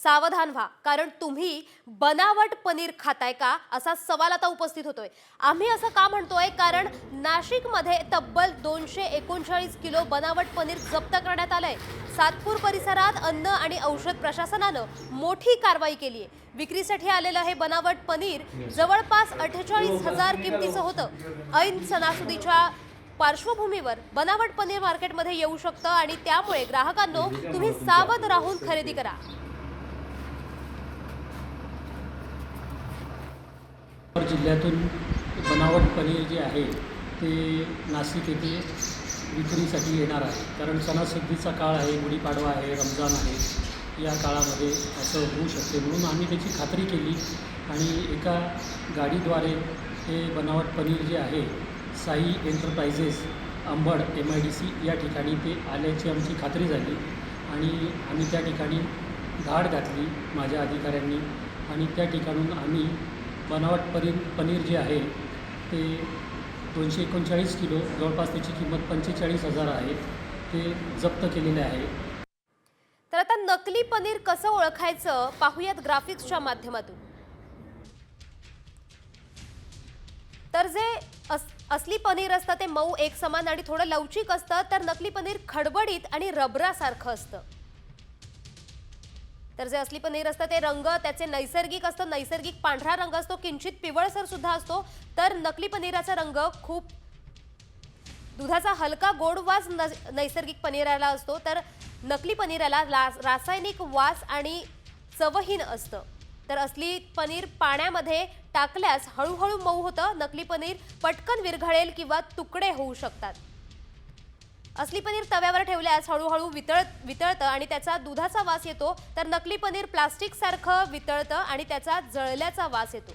सावधान व्हा, कारण तुम्ही बनावट पनीर खाताय का असा सवाल आता उपस्थित होतोय। आम्ही असं का म्हणतोय, कारण नाशिकमध्ये तब्बल 239 किलो बनावट पनीर जप्त करण्यात आलंय। सातपूर परिसरात अन्न आणि औषध प्रशासनानं मोठी कारवाई केली आहे। विक्रीसाठी आलेलं हे बनावट पनीर जवळपास 48,000 किमतीचं होतं। ऐन सणासुदीच्या पार्श्वभूमीवर बनावट पनीर मार्केटमध्ये येऊ शकतं आणि त्यामुळे ग्राहकांनो तुम्ही सावध राहून खरेदी करा। जिल्ह्यातून बनावट पनीर जे आहे ते नाशिक येथे विक्रीसाठी येणार आहे। कारण सणासुदीचा काळ आहे, गुढीपाडवा आहे, रमजान आहे, या काळामध्ये असं होऊ शकते म्हणून आम्ही त्याची खात्री केली आणि एका गाडीद्वारे हे बनावट पनीर जे आहे साई एंटरप्राइजेस अंबड MIDC या ठिकाणी ते आल्याची आमची खात्री झाली आणि आम्ही त्या ठिकाणी धाड घातली माझ्या अधिकाऱ्यांनी आणि त्या ठिकाणून आम्ही बनावट पनीर जे आहे ते 239 किलो, जवळपास त्याची किंमत 45,000 आहे, ते जप्त केलेले आहे। तर आता नकली पनीर कसं ओळखायचं पाहूयात ग्राफिक्सच्या माध्यमातून। तर जे असली पनीर असतं ते मऊ एकसमान आणि थोडं लवचिक असतं, तर नकली पनीर खडबडीत आणि रबरासारखं असतं। तर जे असली पनीर असतं ते रंग त्याचे नैसर्गिक असतं, नैसर्गिक पांढरा रंग असतो, किंचित पिवळसर सुद्धा असतो। तर नकली पनीराचा रंग खूप दुधाचा हलका गोड वास नैसर्गिक पनीराला असतो, तर नकली पनीराला रासायनिक वास आणि चवहीन असतं। तर असली पनीर पाण्यामध्ये टाकल्यास हळूहळू मऊ होतं, नकली पनीर पटकन विरघळेल किंवा तुकडे होऊ शकतात। असली पनीर तव्यावर ठेवल्यास हळूहळू वितळतं आणि त्याचा दुधाचा वास येतो, तर नकली पनीर प्लास्टिक सारखं वितळतं आणि त्याचा जळल्याचा वास येतो।